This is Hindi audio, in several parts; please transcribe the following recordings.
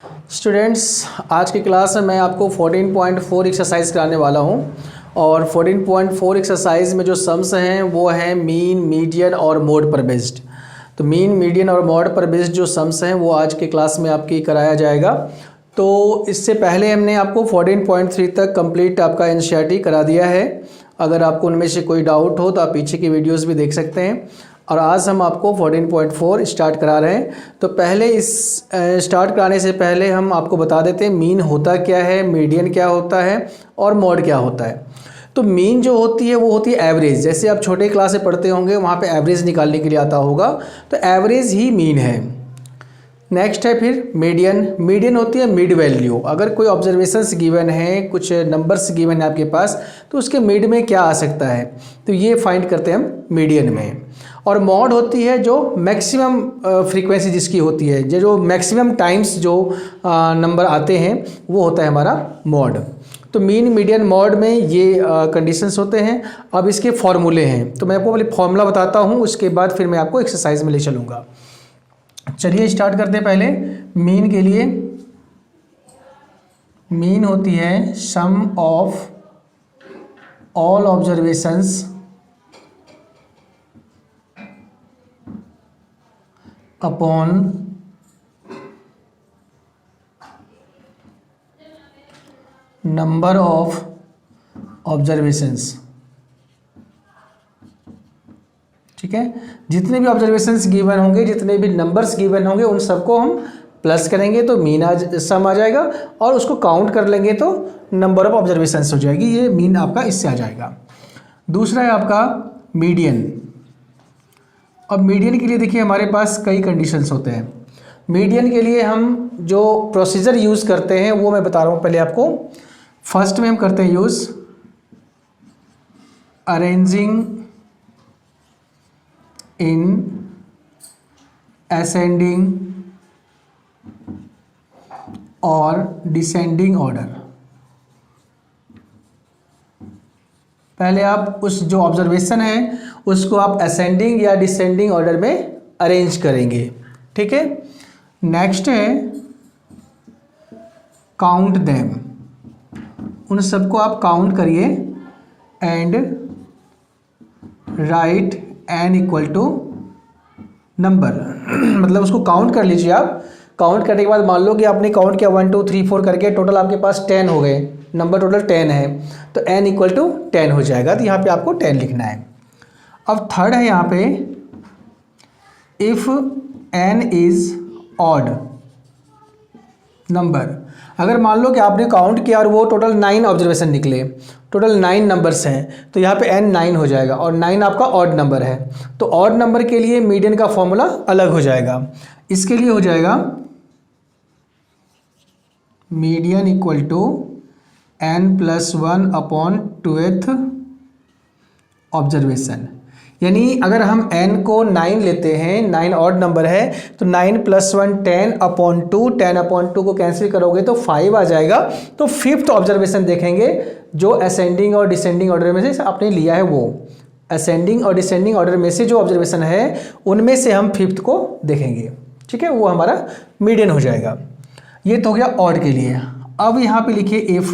स्टूडेंट्स, आज की क्लास में मैं आपको 14.4 एक्सरसाइज कराने वाला हूं और 14.4 एक्सरसाइज में जो सम्स हैं वो हैं मीन, मीडियन और मोड पर बेस्ड। तो मीन, मीडियन और मोड पर बेस्ड जो सम्स हैं वो आज की क्लास में आपकी कराया जाएगा। तो इससे पहले हमने आपको 14.3 तक कंप्लीट आपका एनसीईआरटी करा दिया है। अगर आपको उनमें से कोई डाउट हो तो आप पीछे की वीडियोस भी देख सकते हैं। और आज हम आपको 14.4 स्टार्ट करा रहे हैं। तो पहले इस स्टार्ट कराने से पहले हम आपको बता देते हैं मीन होता क्या है, मीडियन क्या होता है और मॉड क्या होता है। तो मीन जो होती है वो होती है एवरेज। जैसे आप छोटे क्लास से पढ़ते होंगे वहाँ पे एवरेज निकालने के लिए आता होगा, तो एवरेज ही मीन है। नेक्स्ट है फिर मीडियन। मीडियन होती है मिड वैल्यू। अगर कोई ऑब्जर्वेशंस गिवन है, कुछ नंबर्स गिवन है आपके पास, तो उसके मिड में क्या आ सकता है, तो ये फाइंड करते हैं हम मीडियन में। और मॉड होती है जो मैक्सिमम फ्रीक्वेंसी जिसकी होती है, जो मैक्सिमम टाइम्स जो नंबर आते हैं वो होता है हमारा मॉड। तो मीन, मीडियन, मॉड में ये कंडीशंस होते हैं। अब इसके फॉर्मूले हैं, तो मैं आपको पहले फॉर्मूला बताता हूँ, उसके बाद फिर मैं आपको एक्सरसाइज में ले चलूँगा। चलिए स्टार्ट करते हैं। पहले मीन के लिए, मीन होती है sum of all observations upon number of observations. ठीक है, जितने भी ऑब्जर्वेशंस गिवन होंगे, जितने भी नंबर्स गिवन होंगे, उन सबको हम प्लस करेंगे तो मीन सम आ जाएगा, और उसको काउंट कर लेंगे तो नंबर ऑफ ऑब्जर्वेशंस हो जाएगी। ये मीन आपका इससे आ जाएगा। दूसरा है आपका मीडियन। अब मीडियन के लिए देखिए हमारे पास कई कंडीशंस होते हैं। मीडियन के लिए हम जो प्रोसीजर यूज़ करते हैं वो मैं बता रहा हूँ पहले आपको। फर्स्ट में हम करते हैं यूज़ अरेंजिंग इन असेंडिंग और डिसेंडिंग ऑर्डर। पहले आप उस जो ऑब्जर्वेशन है उसको आप असेंडिंग या डिसेंडिंग ऑर्डर में अरेंज करेंगे। ठीक है, नेक्स्ट है काउंट देम। उन सबको आप काउंट करिए and write n equal to number. मतलब उसको काउंट कर लीजिए आप। काउंट करने के बाद मान लो कि आपने काउंट किया 1 2 3 4 करके, टोटल आपके पास 10 हो गए, नंबर टोटल 10 है, तो n इक्वल टू 10 हो जाएगा। तो यहाँ पे आपको 10 लिखना है। अब थर्ड है यहाँ पे if n is odd number. अगर मान लो कि आपने काउंट किया और वो टोटल 9 ऑब्जर्वेशन निकले, टोटल 9 नंबर्स हैं, तो यहाँ पे n 9 हो जाएगा और 9 आपका ऑड नंबर है। तो ऑड नंबर के लिए मीडियन का फॉर्मूला अलग हो जाएगा। इसके लिए हो जाएगा median equal to n+1 upon 2th observation. यानी अगर हम n को 9 लेते हैं, 9 ऑड नंबर है, तो 9 + 1 10 अपॉन 2, 10 अपॉन 2 को कैंसिल करोगे तो 5 आ जाएगा। तो 5th ऑब्जर्वेशन देखेंगे जो असेंडिंग और डिसेंडिंग ऑर्डर में से आपने लिया है, वो असेंडिंग और डिसेंडिंग ऑर्डर में से जो ऑब्जर्वेशन है उनमें से हम 5th को देखेंगे। ठीक है, वो हमारा मीडियन हो जाएगा। ये तो हो गया ऑड के लिए। अब यहाँ पे लिखिए if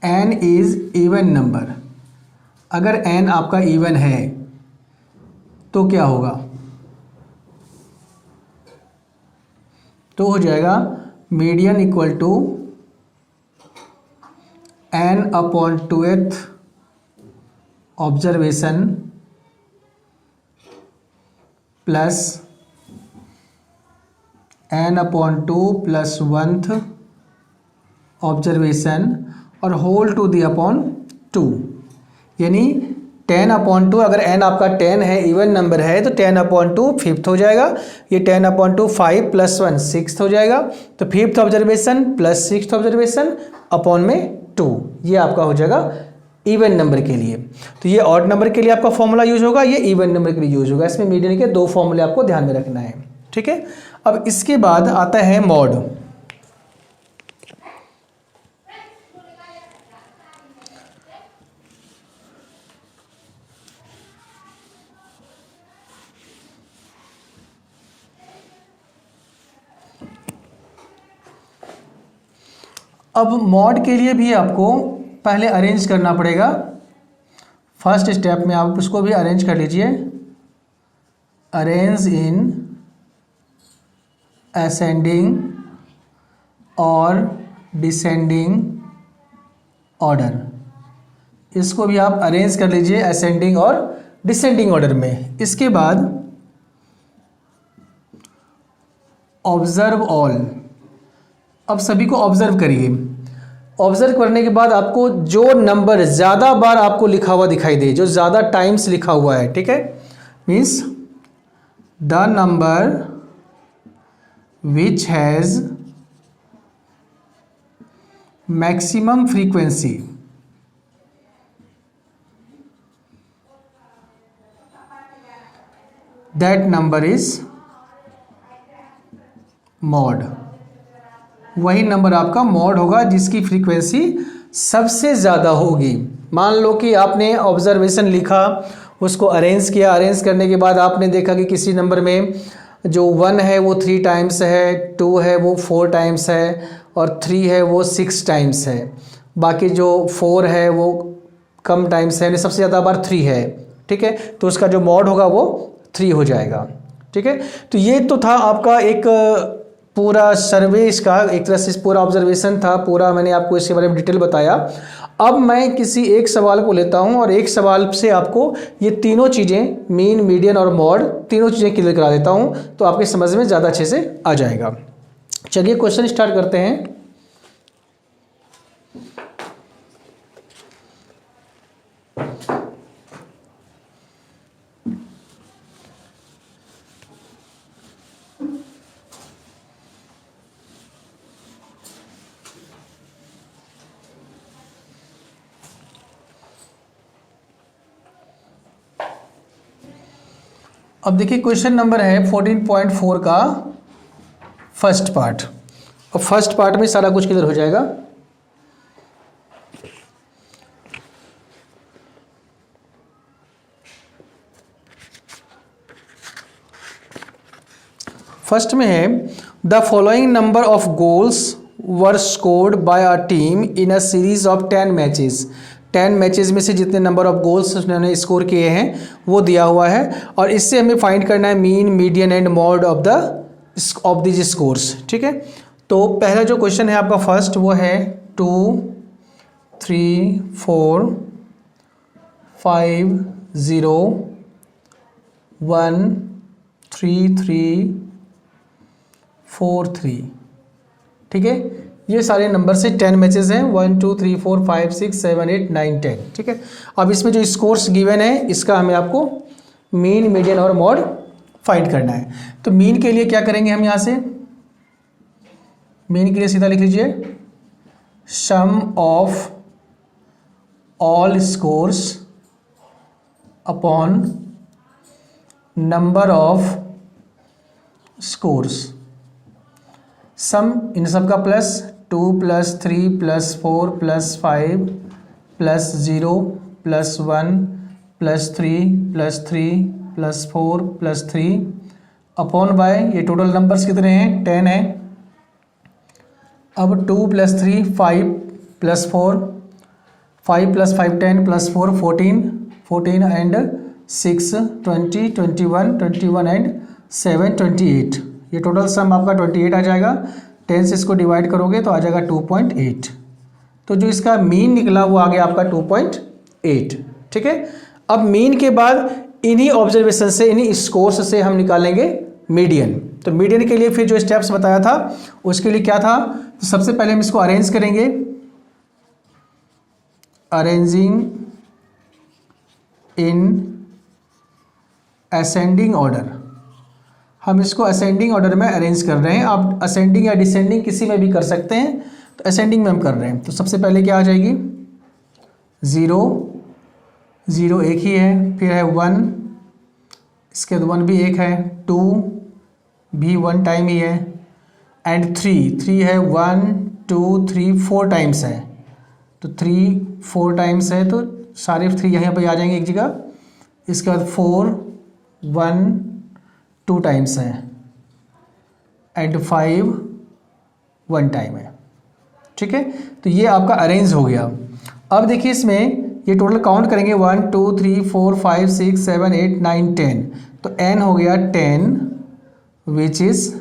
n is even number. अगर n आपका इवन है तो क्या होगा, तो हो जाएगा median equal to n upon 2th observation plus n upon 2 + 1th observation और होल टू दी अपॉन 2। यानी 10 अपॉन 2, अगर n आपका 10 है, इवन नंबर है, तो 10 अपॉन 2 5th हो जाएगा। ये 10 अपॉन 2 5 + 1 6th हो जाएगा। तो 5th observation plus 6th observation upon में 2, ये आपका हो जाएगा इवन नंबर के लिए। तो ये ऑड नंबर के लिए आपका फॉर्मूला यूज होगा, ये इवन नंबर के लिए यूज होगा। इसमें मीडियन के 2 फॉर्मूले आपको ध्यान में रखना है। ठीक है, अब इसके बाद आता है मॉड। अब मॉड के लिए भी आपको पहले अरेंज करना पड़ेगा। फर्स्ट स्टेप में आप उसको भी अरेंज कर लीजिए, अरेंज इन असेंडिंग और डिसेंडिंग ऑर्डर। इसको भी आप अरेंज कर लीजिए असेंडिंग और डिसेंडिंग ऑर्डर में। इसके बाद ऑब्जर्व ऑल, अब सभी को ऑब्जर्व करिए। ऑब्जर्व करने के बाद आपको जो नंबर ज़्यादा बार आपको लिखा हुआ दिखाई दे, जो ज़्यादा टाइम्स लिखा हुआ है, ठीक है, means the number which has maximum frequency, that number is mod. वही नंबर आपका मॉड होगा जिसकी फ्रीक्वेंसी सबसे ज़्यादा होगी। मान लो कि आपने ऑब्जर्वेशन लिखा, उसको अरेंज किया, अरेंज करने के बाद आपने देखा कि किसी नंबर में जो 1 है वो 3 टाइम्स है, 2 है वो 4 टाइम्स है, और 3 है वो 6 टाइम्स है। बाकी जो 4 है वो कम टाइम्स है, सबसे ज़्यादा बार 3 है, ठीक है, तो उसका जो मॉड होगा वो 3 हो जाएगा, ठीक है। तो ये तो था आपका एक पूरा सर्वे, इसका एक तरह से पूरा ऑब्जर्वेशन था, पूरा मैंने आपको इसके बारे में डिटेल बताया। अब मैं किसी एक सवाल को लेता हूं और एक सवाल से आपको ये तीनों चीज़ें, मीन, मीडियन और मॉड, तीनों चीज़ें क्लियर करा देता हूं, तो आपके समझ में ज़्यादा अच्छे से आ जाएगा। चलिए क्वेश्चन स्टार्ट करते हैं। अब देखिए क्वेश्चन नंबर है 14.4 का फर्स्ट पार्ट, और फर्स्ट पार्ट में सारा कुछ क्लियर हो जाएगा। फर्स्ट में है the following number of goals were scored by a team in a series of 10 matches. 10 matches में से जितने नंबर ऑफ गोल्स उन्होंने स्कोर किए हैं वो दिया हुआ है, और इससे हमें फाइंड करना है mean, median and mod of this scores, ठीक है। तो पहला जो क्वेश्चन है आपका फर्स्ट, वो है 2 3 4 5 0 1 3 3 4 3, ठीक है। ये सारे नंबर से 10 मैचेस हैं, 1 2 3 4 5 6 7 8 9 10, ठीक है। अब इसमें जो स्कोर्स गिवन है इसका हमें आपको मीन, मीडियन और मॉड फाइंड करना है। तो मीन के लिए क्या करेंगे हम यहाँ से, मीन के लिए सीधा लिख लीजिए sum of all scores upon number of scores. Sum इन सब का प्लस 2 + 3 + 4 + 5 + 0 + 1 + 3 + 3 + 4 + 3 अपॉन बाय, ये टोटल नंबर्स कितने हैं, 10 है। अब 2 + 3 5 + 4, 5 + 5 10 + 4 14, 14 एंड 6 20 21, 21 एंड 7 28। ये टोटल सम आपका 28 आ जाएगा। 10 से इसको डिवाइड करोगे तो आ जाएगा 2.8। तो जो इसका मीन निकला वो आ गया आपका 2.8, ठीक है। अब मीन के बाद इन्हीं ऑब्जर्वेशन से, इन्हीं स्कोर्स से हम निकालेंगे मीडियन। तो मीडियन के लिए फिर जो स्टेप्स बताया था उसके लिए क्या था, तो सबसे पहले हम इसको अरेंज करेंगे, अरेंजिंग इन असेंडिंग ऑर्डर। हम इसको असेंडिंग ऑर्डर में अरेंज कर रहे हैं। आप असेंडिंग या डिसेंडिंग किसी में भी कर सकते हैं, तो असेंडिंग में हम कर रहे हैं। तो सबसे पहले क्या आ जाएगी, 0 0 एक ही है, फिर है 1, इसके बाद 1 भी एक है, 2 भी 1 टाइम ही है, एंड 3 है, 1 2 3 4 टाइम्स है, तो 3 4 टाइम्स है, तो सारे 3 यहाँ पर आ जाएंगे एक जगह। इसके बाद 4 1 2 टाइम्स है, एंड 5 1 टाइम है, ठीक है, तो ये आपका अरेंज हो गया। अब देखिए इसमें ये टोटल काउंट करेंगे 1 2 3 4 5 6 7 8 9 10, तो n हो गया 10 विच इज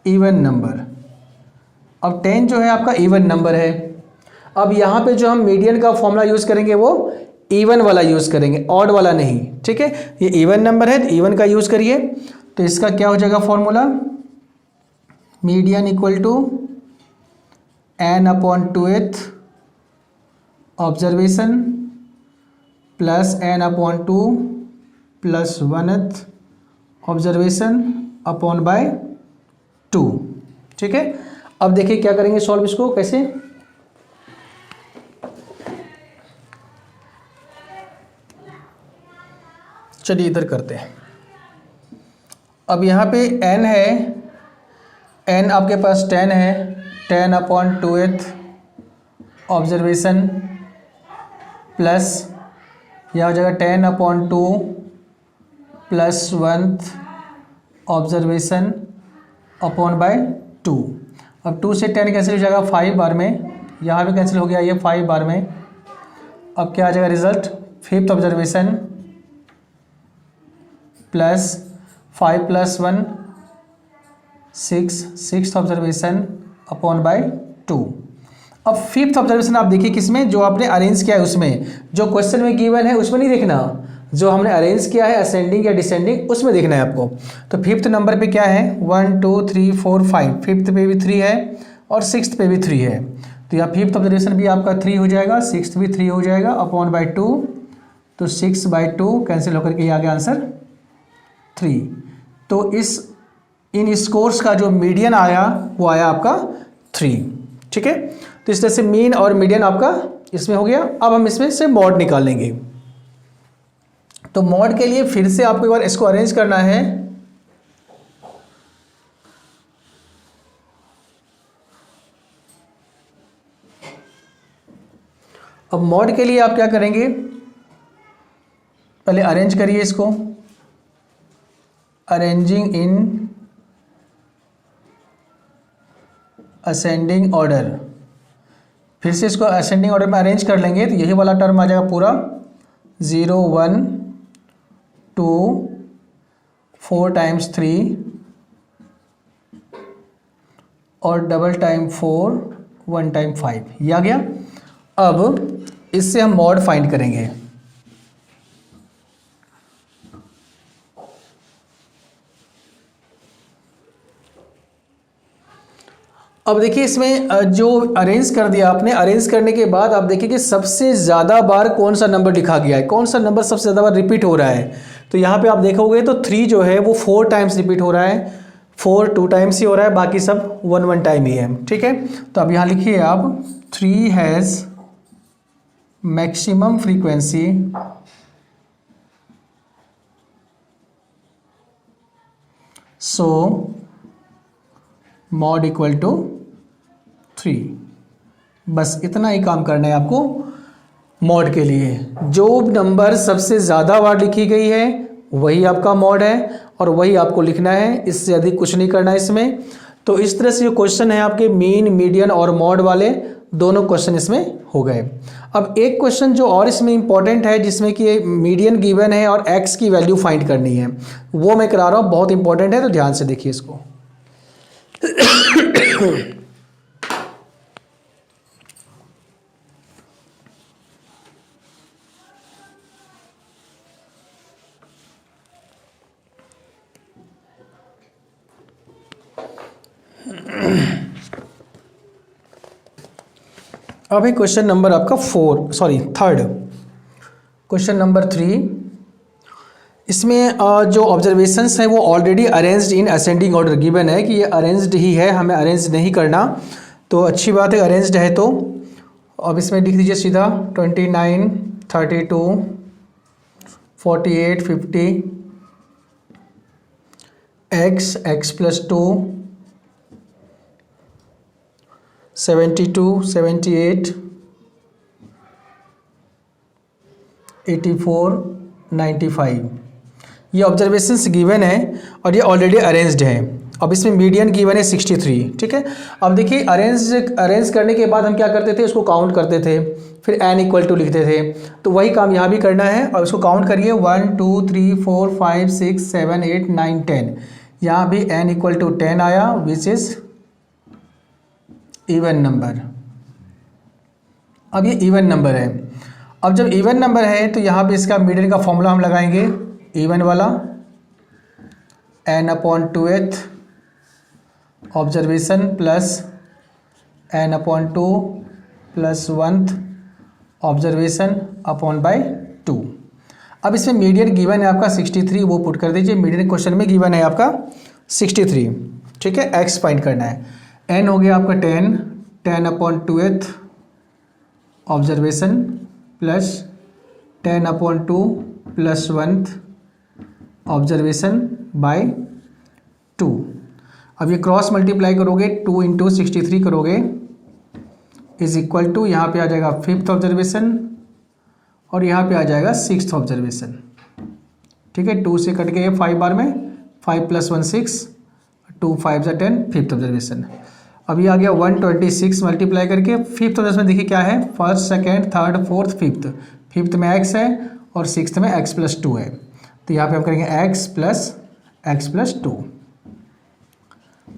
इवन नंबर। अब 10 जो है आपका इवन नंबर है। अब यहाँ पे जो हम मीडियन का फॉर्मूला यूज़ करेंगे वो इवन वाला यूज़ करेंगे, ऑड वाला नहीं, ठीक है। ये इवन नंबर है तो इवन का यूज़ करिए। तो इसका क्या हो जाएगा formula, median equal to n upon 2th observation plus n upon 2 plus 1th observation upon by 2, ठीक है। अब देखिए क्या करेंगे सॉल्व इसको, कैसे, चलिए इधर करते हैं। अब यहाँ पे n है, n आपके पास 10 है, 10 अपॉन 2th ऑब्जर्वेशन प्लस यह हो जाएगा 10 upon 2 plus 1th observation upon by 2। अब 2 से 10 कैंसिल हो जाएगा 5 बार में, यहाँ भी कैंसिल हो गया ये 5 बार में। अब क्या आ जाएगा result, 5th observation plus 5 plus 1 6, 6th observation upon by 2। अब 5th ऑब्जर्वेशन आप देखिए किसमें, जो आपने अरेंज किया है उसमें, जो क्वेश्चन में गिवन है उसमें नहीं देखना, जो हमने अरेंज किया है असेंडिंग या डिसेंडिंग उसमें देखना है आपको। तो 5th नंबर पे क्या है 1 2 3 4 5, 5th पे भी 3 है और 6th पे भी 3 है, तो यहाँ 5th ऑब्जर्वेशन भी आपका 3 हो जाएगा, 6th भी 3 हो जाएगा अपॉन बाय 2, तो 6 बाय 2 कैंसिल होकर के आ गया आंसर 3। तो इन स्कोर्स का जो मीडियन आया वो आया आपका 3, ठीक है। तो इस तरह से मीन और मीडियन आपका इसमें हो गया। अब हम इसमें से मॉड निकालेंगे। तो मॉड के लिए फिर से आपको एक बार इसको अरेंज करना है। अब मॉड के लिए आप क्या करेंगे, पहले अरेंज करिए इसको, अरेंजिंग इन असेंडिंग ऑर्डर। फिर से इसको असेंडिंग ऑर्डर में अरेंज कर लेंगे तो यही वाला टर्म आ जाएगा पूरा 0 1 2 4 टाइम्स 3 और डबल टाइम 4 1 टाइम 5, ये आ गया। अब इससे हम मॉड फाइंड करेंगे। अब देखिए इसमें जो अरेंज कर दिया आपने, अरेंज करने के बाद आप देखिए कि सबसे ज़्यादा बार कौन सा नंबर लिखा गया है, कौन सा नंबर सबसे ज़्यादा बार रिपीट हो रहा है। तो यहाँ पे आप देखोगे तो 3 जो है वो 4 टाइम्स रिपीट हो रहा है, 4 2 टाइम्स ही हो रहा है, बाकी सब 1 1 टाइम ही है, ठीक है। तो अब यहाँ लिखिए आप 3 has maximum frequency so mode equal to 3। बस इतना ही काम करना है आपको मॉड के लिए। जो नंबर सबसे ज़्यादा बार लिखी गई है वही आपका मॉड है और वही आपको लिखना है, इससे अधिक कुछ नहीं करना है इसमें। तो इस तरह से जो क्वेश्चन है आपके मीन मीडियन और मॉड वाले दोनों क्वेश्चन इसमें हो गए। अब एक क्वेश्चन जो और इसमें इंपॉर्टेंट है जिसमें कि मीडियन गिवन है और एक्स की वैल्यू फाइंड करनी है, वो मैं करा रहा हूँ, बहुत इंपॉर्टेंट है, तो ध्यान से देखिए इसको। अभी क्वेश्चन नंबर आपका 3, क्वेश्चन नंबर 3। इसमें जो ऑब्जर्वेशंस हैं वो already arranged in ascending order given है कि ये अरेंज्ड ही है, हमें अरेंज नहीं करना, तो अच्छी बात है अरेंज्ड है। तो अब इसमें लिख दीजिए सीधा 29 32 48 50 x प्लस 2 72 78 84 95, ये ऑब्जर्वेशंस गिवन है और ये ऑलरेडी अरेंज्ड है। अब इसमें मीडियन गिवन है 63, ठीक है। अब देखिए अरेंज करने के बाद हम क्या करते थे, उसको काउंट करते थे, फिर n = लिखते थे। तो वही काम यहाँ भी करना है और इसको काउंट करिए 1 2 3 4 5 6 7 8 9 10। यहाँ भी n = 10 आया, विच इज़ इवन नंबर। अब ये इवन नंबर है। अब जब इवन नंबर है तो यहाँ पे इसका मीडियन का फॉर्मूला हम लगाएंगे, इवन वाला n/2th observation plus n/2 plus 1th observation upon by 2। अब इसमें मीडियन गिवन है आपका 63, वो पुट कर दीजिए। मीडियन क्वेश्चन में गिवन है आपका 63, ठीक है। x फाइंड करना है। n हो गया आपका 10/2th observation plus 10/2 plus 1th observation bye 2। अब ये क्रॉस मल्टीप्लाई करोगे, 2 × 63 करोगे इज इक्वल टू, यहाँ पे आ जाएगा 5th ऑब्जर्वेशन और यहाँ पे आ जाएगा 6th ऑब्जर्वेशन, ठीक है। 2 से कट गए 5 बार में, 5 + 1 6, 2 5 = 10, 5th ऑब्जर्वेशन। अब ये आ गया 126 मल्टीप्लाई करके 5th ऑब्जर्वेशन देखिए क्या है, 1st 2nd 3rd 4th 5th। 5th में x है और 6th में x + 2 है, तो यहाँ पे हम करेंगे x + 2।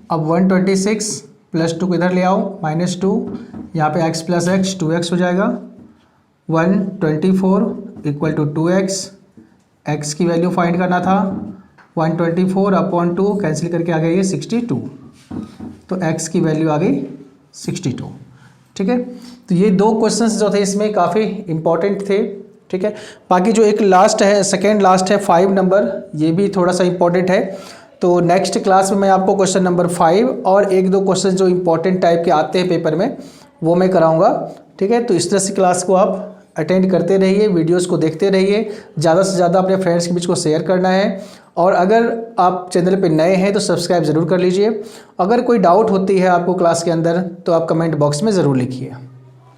अब 126 + 2 को इधर ले आओ, -2, यहाँ पे x + x 2x हो जाएगा। 124 = 2x, x की वैल्यू फाइंड करना था, 124/2 कैंसिल करके आ गया ये 62, तो x की वैल्यू आ गई 62, ठीक है। तो ये 2 क्वेश्चंस जो थे इसमें काफ़ी इंपॉर्टेंट थे, ठीक है। बाकी जो एक लास्ट है, सेकेंड लास्ट है 5 नंबर, ये भी थोड़ा सा इंपॉर्टेंट है। तो नेक्स्ट क्लास में मैं आपको क्वेश्चन नंबर 5 और 1-2 क्वेश्चन जो इंपॉर्टेंट टाइप के आते हैं पेपर में वो मैं कराऊंगा, ठीक है। तो इस तरह से क्लास को आप अटेंड करते रहिए, वीडियोस को देखते रहिए, ज़्यादा से ज़्यादा अपने फ्रेंड्स के बीच को शेयर करना है। और अगर आप चैनल पे नए हैं तो सब्सक्राइब ज़रूर कर लीजिए। अगर कोई डाउट होती है आपको क्लास के अंदर तो आप कमेंट बॉक्स में ज़रूर लिखिए।